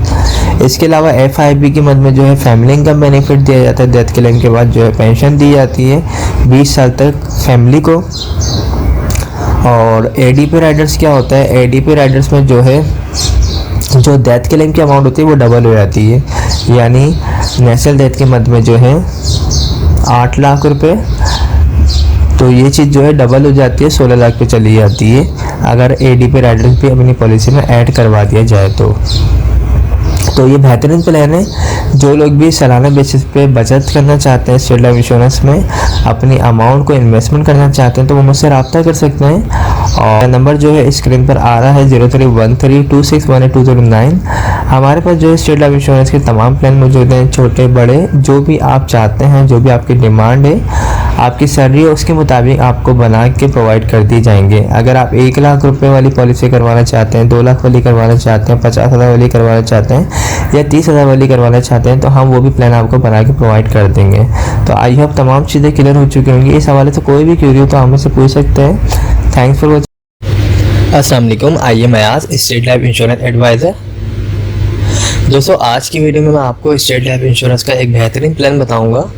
इसके अलावा FIP की मद में जो है फैमिली इनकम बेनिफिट दिया जाता है। डेथ क्लेम के बाद जो है पेंशन दी जाती है 20 साल तक फैमिली को। और ADP राइडर्स क्या होता है, ADP राइडर्स में जो है जो डेथ क्लेम की अमाउंट होती है वो डबल हो जाती है, यानी नेशनल डेथ के मद में जो है 8 लाख रुपए, तो ये चीज़ जो है डबल हो जाती है, 16 लाख पे चली जाती है अगर ADP राइडर्स भी अपनी पॉलिसी में ऐड करवा दिया जाए तो ये बेहतरीन प्लान है। जो लोग भी सालाना बेसिस पे बचत करना चाहते हैं स्टेट लाइफ इंश्योरेंस में, अपनी अमाउंट को इन्वेस्टमेंट करना चाहते हैं, तो वो मुझसे रब्ता कर सकते हैं। और नंबर जो है स्क्रीन पर आ रहा है 0313261829। हमारे पास जो है स्टेट लाइफ इंश्योरेंस के तमाम प्लान मौजूद हैं, छोटे बड़े, जो भी आप चाहते हैं, जो भी आपकी डिमांड है, आपकी सैलरी है उसके मुताबिक आपको बना के प्रोवाइड कर दिए जाएंगे। अगर आप 1 लाख रुपए वाली पॉलिसी करवाना चाहते हैं, 2 लाख वाली करवाना चाहते हैं, 50,000 वाली करवाना चाहते हैं या 30,000 वाली करवाना चाहते हैं, तो हम वो भी प्लान आपको बना के प्रोवाइड कर देंगे। तो आई होप तमाम चीज़ें क्लियर हो चुकी होंगी। इस हवाले से कोई भी क्वेरी हो तो हम से पूछ सकते हैं। Thanks for watching. अस्सलाम वालेकुम, I am Ayaz, State Life Insurance advisor. दोस्तों, आज की वीडियो में मैं आपको स्टेट लाइफ इंश्योरेंस का एक बेहतरीन प्लान बताऊंगा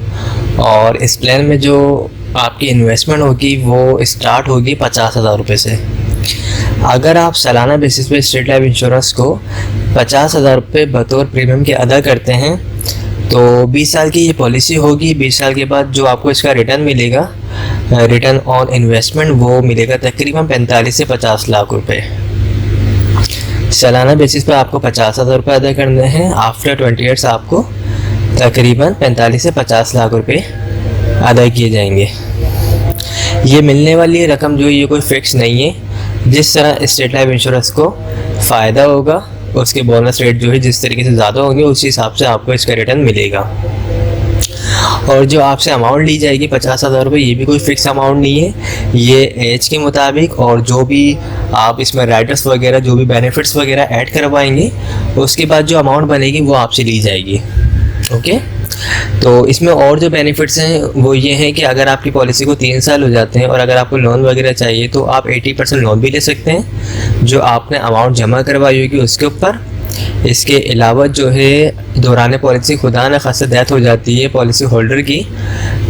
और इस प्लान में जो आपकी इन्वेस्टमेंट होगी वो स्टार्ट होगी 50,000 रुपये से। अगर आप सालाना बेसिस पे स्टेट लाइफ इंश्योरेंस को 50,000 रुपये बतौर प्रीमियम के अदा करते हैं तो 20 साल की ये पॉलिसी होगी। 20 साल के बाद जो आपको इसका रिटर्न मिलेगा, रिटर्न ऑन इन्वेस्टमेंट, वो मिलेगा तकरीबन 45 से 50 लाख रुपए। सालाना बेसिस पर आपको 50,000 रुपये अदा करने हैं। आफ्टर 20 ईयर्स आपको तकरीबन 45 से 50 लाख रुपए अदा किए जाएंगे। ये मिलने वाली रकम जो है ये कोई फिक्स नहीं है। जिस तरह स्टेट लाइफ इंश्योरेंस को फ़ायदा होगा उसके बोनस रेट जो है जिस तरीके से ज़्यादा होंगे उसी हिसाब से आपको इसका रिटर्न मिलेगा। और जो आपसे अमाउंट ली जाएगी 50,000 रुपये, ये भी कोई फिक्स अमाउंट नहीं है। ये एज के मुताबिक और जो भी आप इसमें राइडर्स वगैरह जो भी बेनिफिट्स वगैरह ऐड करवाएंगे उसके बाद जो अमाउंट बनेगी वो आपसे ली जाएगी। ओके, तो इसमें और जो बेनिफिट्स हैं वो ये हैं कि अगर आपकी पॉलिसी को 3 साल हो जाते हैं और अगर आपको लोन वगैरह चाहिए तो आप 80% लोन भी ले सकते हैं जो आपने अमाउंट जमा करवाई होगी उसके ऊपर। इसके अलावा जो है दौरान पॉलिसी खुदा न खासा डेथ हो जाती है पॉलिसी होल्डर की,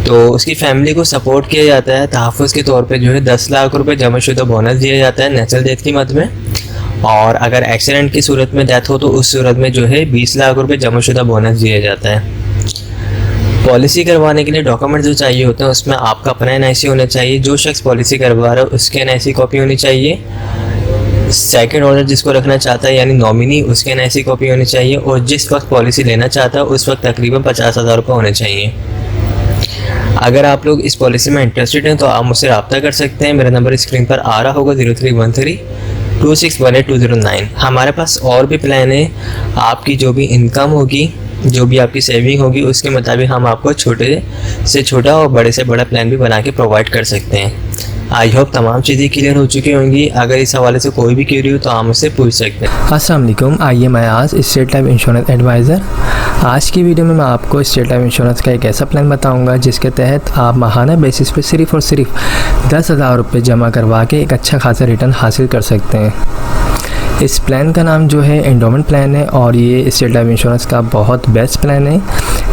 तो उसकी फैमिली को सपोर्ट किया जाता है। तहफ़्फ़ुज़ के तौर पे जो है 10 लाख रुपए जमाशुदा बोनस दिया जाता है नेचुरल डेथ की मद में। और अगर एक्सीडेंट की सूरत में डेथ हो तो उस सूरत में जो है 20 लाख रुपए जमाशुदा बोनस दिया जाता है। पॉलिसी करवाने के लिए डॉक्यूमेंट जो चाहिए होते हैं उसमें आपका अपना NIC होना चाहिए। जो शख्स पॉलिसी करवा रहा है उसके NIC कॉपी होनी चाहिए। सेकंड ओनर जिसको रखना चाहता है यानी नॉमिनी, उसके NIC कॉपी होनी चाहिए। और जिस वक्त पॉलिसी लेना चाहता है उस वक्त तकरीबन 50,000 रुपये होने चाहिए। अगर आप लोग इस पॉलिसी में इंटरेस्टेड हैं तो आप मुझसे रब्ता कर सकते हैं। मेरा नंबर स्क्रीन पर आ रहा होगा 0313 2618-209। हमारे पास और भी प्लान है, आपकी जो भी इनकम होगी, जो भी आपकी सेविंग होगी, उसके मुताबिक हम आपको छोटे से छोटा और बड़े से बड़ा प्लान भी बना के प्रोवाइड कर सकते हैं। आई होप तमाम चीज़ें क्लियर हो चुकी होंगी। अगर इस हवाले से कोई भी क्वेरी हो तो आप मुझसे पूछ सकते हैं। अस्सलाम वालेकुम, आइए मैं आज स्टेट लाइफ इंश्योरेंस एडवाइज़र। आज की वीडियो में मैं आपको स्टेट लाइफ इंश्योरेंस का एक ऐसा प्लान बताऊंगा जिसके तहत आप माहाना बेसिस पे सिर्फ़ और सिर्फ 10,000 रुपये जमा करवा के एक अच्छा खासा रिटर्न हासिल कर सकते हैं। इस प्लान का नाम जो है एंडोमेंट प्लान है और ये स्टेट लाइफ इंश्योरेंस का बहुत बेस्ट प्लान है।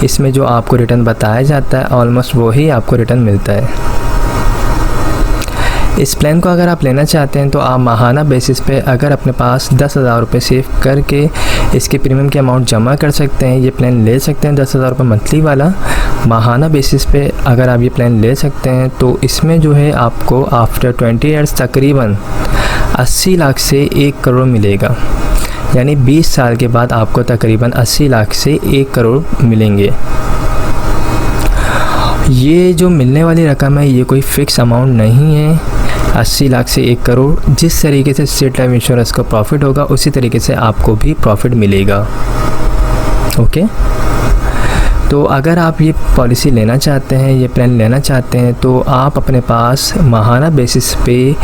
इसमें जो आपको रिटर्न बताया जाता है ऑलमोस्ट वही आपको रिटर्न मिलता है। इस प्लान को अगर आप लेना चाहते हैं तो आप माहाना बेसिस पे अगर अपने पास 10,000 रुपये सेव करके इसके प्रीमियम की अमाउंट जमा कर सकते हैं, ये प्लान ले सकते हैं। 10,000 रुपये मंथली वाला माहाना बेसिस पे अगर आप ये प्लान ले सकते हैं तो इसमें जो है आपको आफ्टर 20 ईयर्स तकरीबन 80 लाख से 1 करोड़ मिलेगा। यानी 20 साल के बाद आपको तकरीबन 80 लाख से 1 करोड़ मिलेंगे। ये जो मिलने वाली रकम है ये कोई फ़िक्स अमाउंट नहीं है। 80 लाख से 1 करोड़ जिस तरीके से स्टेट लाइफ इंश्योरेंस को प्रॉफिट होगा उसी तरीके से आपको भी प्रॉफिट मिलेगा। ओके, तो अगर आप ये पॉलिसी लेना चाहते हैं, ये प्लान लेना चाहते हैं तो आप अपने पास माहाना बेसिस पे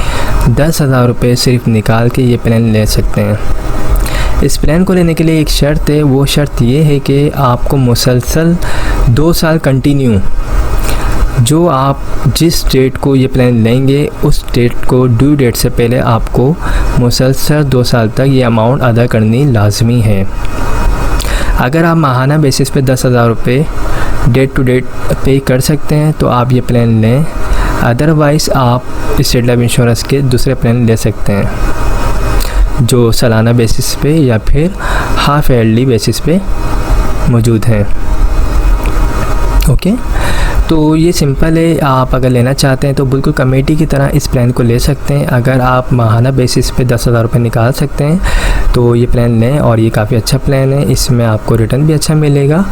10,000 रुपये सिर्फ निकाल के ये प्लान ले सकते हैं। इस प्लान को लेने के लिए एक शर्त है, वो शर्त ये है कि आपको मुसलसल 2 साल कंटिन्यू जो आप जिस डेट को ये प्लान लेंगे उस डेट को ड्यू डेट से पहले आपको मुसलसल 2 साल तक ये अमाउंट अदा करनी लाजमी है। अगर आप माहाना बेसिस पे 10,000 रुपये डेट टू डेट पे कर सकते हैं तो आप ये प्लान लें, अदरवाइज़ आप स्टेट लाइफ इंश्योरेंस के दूसरे प्लान ले सकते हैं जो सालाना बेसिस पे या फिर हाफ ईयरली बेसिस पे मौजूद हैं। ओके, तो ये सिंपल है। आप अगर लेना चाहते हैं तो बिल्कुल कमेटी की तरह इस प्लान को ले सकते हैं। अगर आप माहाना बेसिस पे 10,000 रुपये निकाल सकते हैं तो ये प्लान लें और ये काफ़ी अच्छा प्लान है। इसमें आपको रिटर्न भी अच्छा मिलेगा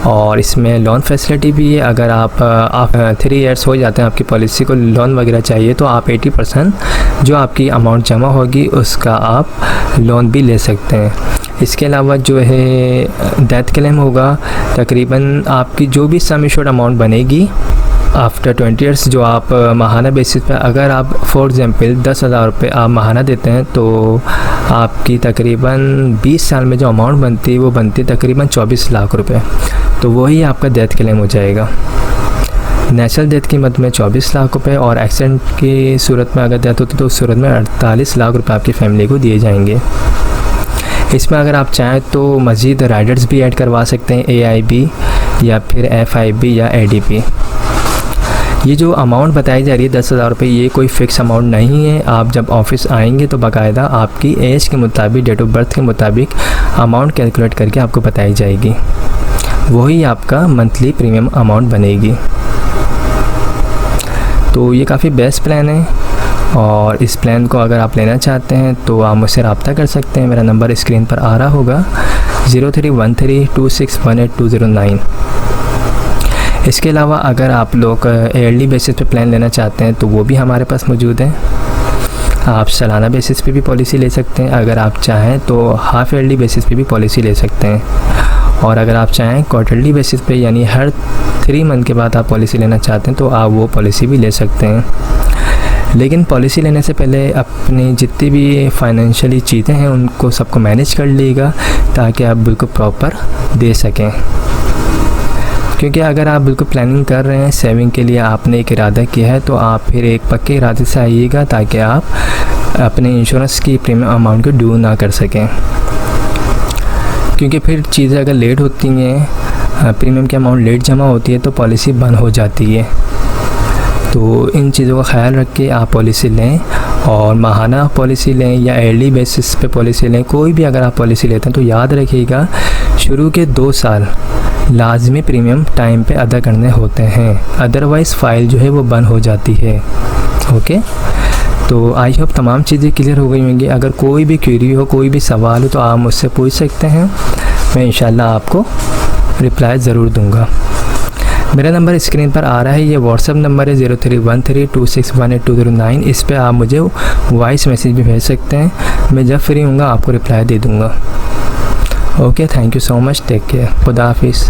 और इसमें लोन फैसिलिटी भी है। अगर आप 3 ईयर्स हो जाते हैं आपकी पॉलिसी को लोन वगैरह चाहिए तो आप 80% जो आपकी अमाउंट जमा होगी उसका आप लोन भी ले सकते हैं। इसके अलावा जो है डेथ क्लेम होगा, तकरीबन आपकी जो भी सम एश्योर्ड अमाउंट बनेगी आफ्टर 20 ईयर्स जो आप माहाना बेसिस पे अगर आप फॉर एग्ज़ाम्पल 10,000 रुपये आप माहाना देते हैं तो आपकी तकरीबन 20 साल में जो अमाउंट बनती है वो बनती है तकरीबन 24 लाख रुपए। तो वही आपका डेथ क्लेम हो जाएगा। नेचुरल डेथ की मद में 24 लाख रुपए और एक्सीडेंट की सूरत में अगर डेथ होती तो उस सूरत में 48 लाख रुपए आपकी फैमिली को दिए जाएंगे। इसमें अगर आप चाहें तो मज़ीद राइडर्स भी ऐड करवा सकते हैं, AIB या फिर FIB या ADP। ये जो अमाउंट बताई जा रही है 10,000 रुपये, ये कोई फ़िक्स अमाउंट नहीं है। आप जब ऑफिस आएंगे तो बाकायदा आपकी एज के मुताबिक, डेट ऑफ बर्थ के मुताबिक अमाउंट कैलकुलेट करके आपको बताई जाएगी, वही आपका मंथली प्रीमियम अमाउंट बनेगी। तो ये काफ़ी बेस्ट प्लान है और इस प्लान को अगर आप लेना चाहते हैं तो आप मुझसे रब्ता कर सकते हैं। मेरा नंबर स्क्रीन पर आ रहा होगा 03132618-209। इसके अलावा अगर आप लोग ईयरली बेसिस पे प्लान लेना चाहते हैं तो वो भी हमारे पास मौजूद है। आप सालाना बेसिस पे भी पॉलिसी ले सकते हैं, अगर आप चाहें तो हाफ ईयरली बेसिस पे भी पॉलिसी ले सकते हैं और अगर आप चाहें क्वार्टरली बेसिस पे यानी हर 3 मंथ के बाद आप पॉलिसी लेना चाहते हैं तो आप वो पॉलिसी भी ले सकते हैं। लेकिन पॉलिसी लेने से पहले अपनी जितनी भी फाइनेंशियली चीज़ें हैं उनको सबको मैनेज कर लीजिएगा ताकि आप बिल्कुल प्रॉपर दे सकें। क्योंकि अगर आप बिल्कुल प्लानिंग कर रहे हैं सेविंग के लिए, आपने एक इरादा किया है तो आप फिर एक पक्के इरादे से आइएगा ताकि आप अपने इंश्योरेंस की प्रीमियम अमाउंट को ड्यू ना कर सकें। क्योंकि फिर चीज़ें अगर लेट होती हैं, प्रीमियम की अमाउंट लेट जमा होती है तो पॉलिसी बंद हो जाती है। तो इन चीज़ों का ख्याल रख के आप पॉलिसी लें और माहाना पॉलिसी लें या ईयरली बेसिस पे पॉलिसी लें। कोई भी अगर आप पॉलिसी लेते हैं तो याद रखिएगा शुरू के 2 साल लाजमी प्रीमियम टाइम पे अदा करने होते हैं, अदरवाइज़ फ़ाइल जो है वो बंद हो जाती है। ओके, तो आई होप तमाम चीज़ें क्लियर हो गई होंगी। अगर कोई भी क्वेरी हो, कोई भी सवाल हो तो आप मुझसे पूछ सकते हैं, मैं इंशाल्लाह आपको रिप्लाई ज़रूर दूंगा। मेरा नंबर स्क्रीन पर आ रहा है, ये व्हाट्सअप नंबर है 0313261829। इस पर आप मुझे वॉइस मैसेज भी भेज सकते हैं, मैं जब फ्री हूँगा आपको रिप्लाई दे दूँगा। Okay, thank you so much, take care, खुदा हाफिज़।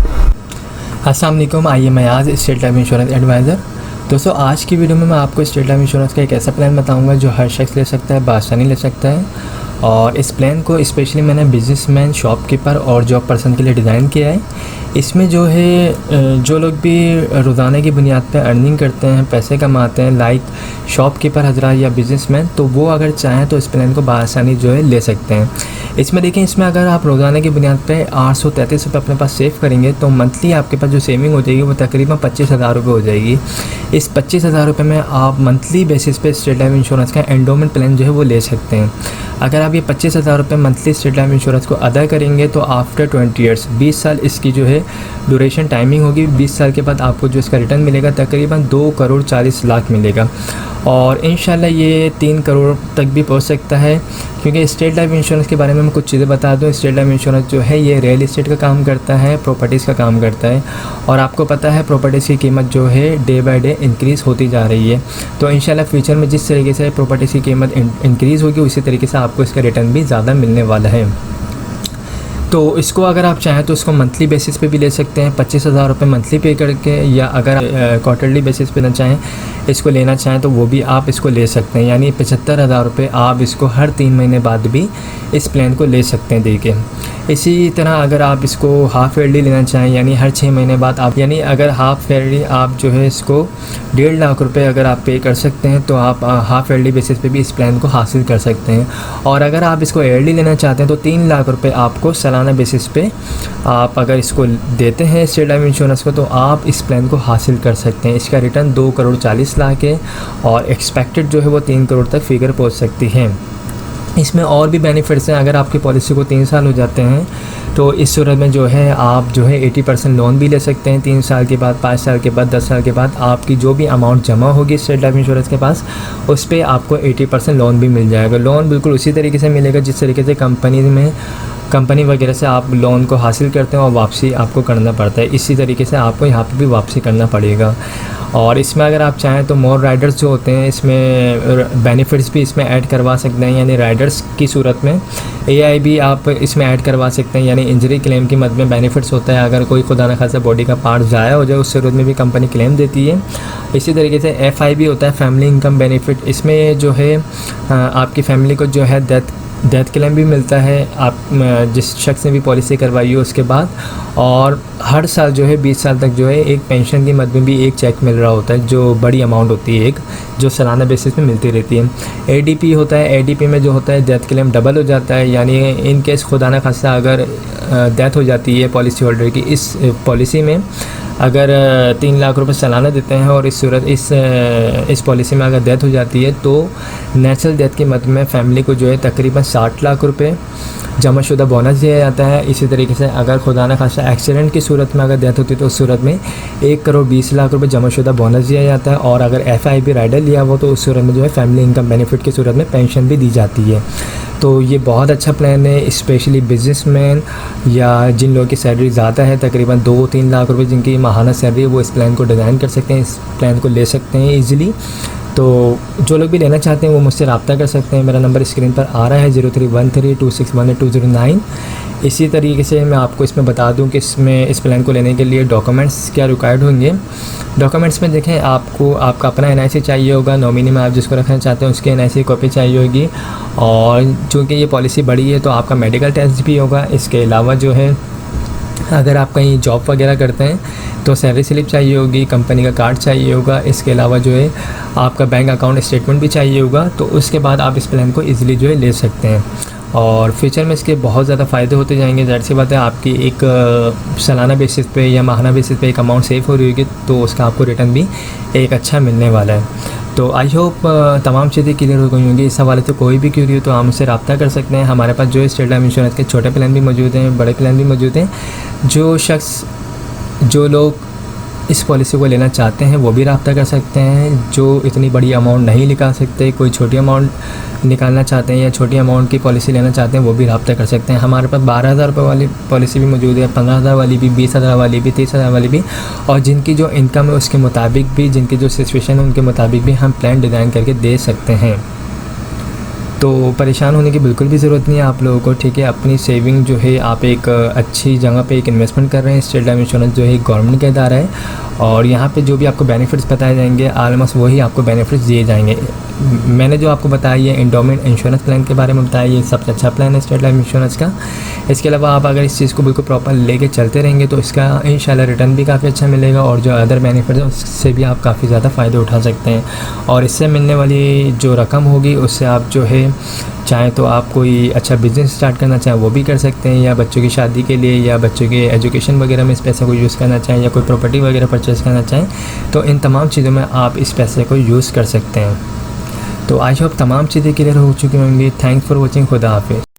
अस्सलाम वालेकुम, आइए मैं आज स्टेट लाइफ इंश्योरेंस एडवाइज़र। दोस्तों आज की वीडियो में मैं आपको स्टेट लाइफ इंश्योरेंस का एक ऐसा प्लान बताऊंगा जो हर शख्स ले सकता है, बआसानी ले सकता है। और इस प्लान को स्पेशली मैंने बिजनेसमैन, शॉपकीपर और जॉब पर्सन के लिए डिज़ाइन किया है। इसमें जो है जो लोग भी रोज़ाना की बुनियाद पर अर्निंग करते हैं, पैसे कमाते हैं, लाइक शॉपकीपर हजरात या बिजनेसमैन, तो वो अगर चाहें तो इस प्लान को बआसानी जो है ले सकते हैं। इसमें देखें, इसमें अगर आप रोज़ाना की बुनियाद पे 833 रुपये अपने पास सेव करेंगे तो मंथली आपके पास जो सेविंग हो जाएगी वो तकरीबन 25,000 रुपये हो जाएगी। इस 25,000 रुपये में आप मंथली बेसिस पे स्टेट लाइफ इंश्योरेंस का एंडोमेंट प्लान जो है वो ले सकते हैं। अगर आप ये 25,000 रुपये मंथली स्टेट लाइफ इंश्योरेंस को अदा करेंगे तो आफ्टर 20 ईयर्स, 20 साल इसकी जो है ड्यूरेशन टाइमिंग होगी। 20 साल के बाद आपको जो इसका रिटर्न मिलेगा तकरीबन 2,40,00,000 मिलेगा। और इंशाल्लाह ये 3 करोड़ तक भी पहुंच सकता है, क्योंकि स्टेट लाइफ इंश्योरेंस के बारे में मैं कुछ चीज़ें बता दूं। स्टेट लाइफ इंश्योरेंस जो है ये रियल इस्टेट का काम करता है, प्रॉपर्टीज़ का काम करता है, और आपको पता है प्रॉपर्टीज़ की कीमत जो है डे बाय डे इंक्रीज़ होती जा रही है। तो इंशाल्लाह फ्यूचर में जिस तरीके से प्रॉपर्टीज़ की कीमत इंक्रीज़ होगी उसी तरीके से आपको इसका रिटर्न भी ज़्यादा मिलने वाला है। तो इसको अगर आप चाहें तो इसको मंथली बेसिस पे भी ले सकते हैं, 25,000 रुपये मंथली पे करके, या अगर क्वार्टरली बेसिस पे ना चाहें, इसको लेना चाहें तो वो भी आप इसको ले सकते हैं। यानी 75,000 रुपये आप इसको हर 3 महीने बाद भी इस प्लान को ले सकते हैं देके। इसी तरह अगर आप इसको हाफ़ ईयरली लेना चाहें, यानी हर 6 महीने बाद आप, यानी अगर हाफ़ ईयरली आप जो है इसको 1.5 लाख रुपये अगर आप पे कर सकते हैं तो आप हाफ़ ईयरली बेसिस पे भी इस प्लान को हासिल कर सकते हैं। और अगर आप इसको ईयरली लेना चाहते हैं तो 3 लाख रुपये आपको सालाना बेसिस पे आप अगर इसको देते हैं स्टेट लाइफ इंश्योरेंस को तो आप इस प्लान को हासिल कर सकते हैं। इसका रिटर्न 2,40,00,000 है और एक्सपेक्टेड जो है वो 3 करोड़ तक फिगर पहुँच सकती है। इसमें और भी बेनिफिट्स हैं। अगर आपकी पॉलिसी को 3 साल हो जाते हैं तो इस सूरत में जो है आप जो है 80% लोन भी ले सकते हैं। 3 साल के बाद, 5 साल के बाद, 10 साल के बाद आपकी जो भी अमाउंट जमा होगी स्टेट लाइफ इंश्योरेंस के पास, उस पर आपको 80% लोन भी मिल जाएगा। लोन बिल्कुल उसी तरीके से मिलेगा जिस तरीके से कंपनी वगैरह से आप लोन को हासिल करते हैं और वापसी आपको करना पड़ता है, इसी तरीके से आपको यहाँ पे भी वापसी करना पड़ेगा। और इसमें अगर आप चाहें तो मोर राइडर्स जो होते हैं इसमें बेनिफिट्स भी इसमें ऐड करवा सकते हैं। यानी राइडर्स की सूरत में AI भी आप इसमें ऐड करवा सकते हैं। यानी इंजरी क्लेम की मद में बेनिफिट्स होता है, अगर कोई खुदा न खासा बॉडी का पार्ट ज़ाया हो जाए उस सूरत में भी कंपनी क्लेम देती है। इसी तरीके से FI भी होता है, फैमिली इनकम बेनिफिट। इसमें जो है आपकी फैमिली को जो है डेथ क्लेम भी मिलता है आप जिस शख्स ने भी पॉलिसी करवाई हो उसके बाद। और हर साल जो है 20 साल तक जो है एक पेंशन की मद में भी एक चेक मिल रहा होता है, जो बड़ी अमाउंट होती है, एक जो सालाना बेसिस पे मिलती रहती है। ADP होता है, ADP में जो होता है डेथ क्लेम डबल हो जाता है। यानी इन केस खुदा न खास्ता अगर डेथ हो जाती है पॉलिसी होल्डर की, इस पॉलिसी में अगर 3 लाख रुपए सालाना देते हैं और इस पॉलिसी में अगर डेथ हो जाती है तो नेचुरल डेथ की मद में फैमिली को जो है तकरीबन 60 लाख रुपए जमाशुदा बोनस दिया जाता है। इसी तरीके से अगर खुदा न खास्ता एक्सीडेंट की सूरत में अगर डेथ होती है तो उस सूरत में 1,20,00,000 रुपये जमाशुदा बोनस दिया जाता है। और अगर FIB राइडर लिया हो तो उस सूरत में जो है फैमिली इनकम बेनिफिट की सूरत में पेंशन भी दी जाती है। तो ये बहुत अच्छा प्लान है, स्पेशली बिजनेसमैन या जिन लोगों की सैलरी ज़्यादा है, तकरीबन 2-3 लाख रुपए जिनकी माहाना सैलरी है, वो इस प्लान को डिज़ाइन कर सकते हैं, इस प्लान को ले सकते हैं ईज़िली। तो जो लोग भी लेना चाहते हैं वो मुझसे रब्ता कर सकते हैं। मेरा नंबर स्क्रीन पर आ रहा है 0313261829। इसी तरीके से मैं आपको इसमें बता दूं कि इसमें इस प्लान को लेने के लिए डॉक्यूमेंट्स क्या रिक्वायर्ड होंगे। डॉक्यूमेंट्स में देखें, आपको आपका अपना NIC चाहिए होगा, नॉमिनी में आप जिसको रखना चाहते हैं उसकी NIC कॉपी चाहिए होगी। और चूँकि ये पॉलिसी बड़ी है तो आपका मेडिकल टेस्ट भी होगा। इसके अलावा जो है अगर आप कहीं जॉब वगैरह करते हैं तो सैलरी स्लिप चाहिए होगी, कंपनी का कार्ड चाहिए होगा। इसके अलावा जो है आपका बैंक अकाउंट स्टेटमेंट भी चाहिए होगा। तो उसके बाद आप इस प्लान को ईज़िली जो है ले सकते हैं। और फ्यूचर में इसके बहुत ज़्यादा फ़ायदे होते जाएंगे। ज़ाहिर सी बात है, आपकी एक सालाना बेसिस पे या माहाना बेसिस पे एक अमाउंट सेव हो रही होगी तो उसका आपको रिटर्न भी एक अच्छा मिलने वाला है। तो आई होप तमाम चीज़ें क्लियर हो गई होंगी। इस हवाले से कोई भी क्यूरी हो तो आप मुझसे रब्ता कर सकते हैं। हमारे पास जो है स्टेट लाइफ इंश्योरेंस के छोटे प्लान भी मौजूद हैं, बड़े प्लान भी मौजूद हैं। जो लोग इस पॉलिसी को लेना चाहते हैं वो भी रब्ता कर सकते हैं। जो इतनी बड़ी अमाउंट नहीं निकाल सकते, कोई छोटी अमाउंट निकालना चाहते हैं या छोटी अमाउंट की पॉलिसी लेना चाहते हैं, वो भी रब्ता कर सकते हैं। हमारे पास 12,000 रुपये वाली पॉलिसी भी मौजूद है, 15,000 वाली भी, 20,000 वाली भी, 30,000 वाली भी, और जिनकी जो इनकम है उसके मुताबिक भी, जिनकी जो सिचुएशन है उनके मुताबिक भी हम प्लान डिज़ाइन करके दे सकते हैं। तो परेशान होने की बिल्कुल भी ज़रूरत नहीं है आप लोगों को, ठीक है। अपनी सेविंग जो है आप एक अच्छी जगह पे एक इन्वेस्टमेंट कर रहे हैं। स्टेट लाइफ इंश्योरेंस जो है गवर्नमेंट का इदारा है और यहाँ पे जो भी आपको बेनिफिट्स बताए जाएंगे ऑलमोस्ट वही आपको बेनिफिट्स दिए जाएंगे। मैंने जो आपको बताया ये एंडोमेंट इंश्योरेंस प्लान के बारे में बताया, ये सबसे अच्छा प्लान है स्टेट लाइफ इंश्योरेंस का। इसके अलावा आप अगर इस चीज़ को बिल्कुल प्रॉपर लेके चलते रहेंगे तो इसका इंशाल्लाह रिटर्न भी काफ़ी अच्छा मिलेगा और जो अदर बेनिफिट्स हैं उससे भी आप काफ़ी ज़्यादा फ़ायदे उठा सकते हैं। और इससे मिलने वाली जो रकम होगी उससे आप जो है चाहे तो आप कोई अच्छा बिज़नेस स्टार्ट करना चाहें वो भी कर सकते हैं, या बच्चों की शादी के लिए या बच्चों के एजुकेशन वगैरह में इस पैसे को यूज़ करना चाहें, या कोई प्रॉपर्टी वगैरह परचेज़ करना चाहें, तो इन तमाम चीज़ों में आप इस पैसे को यूज़ कर सकते हैं। तो आई होप तमाम चीज़ें क्लियर हो चुकी होंगी। Thanks for watching. खुदा हाफिज़।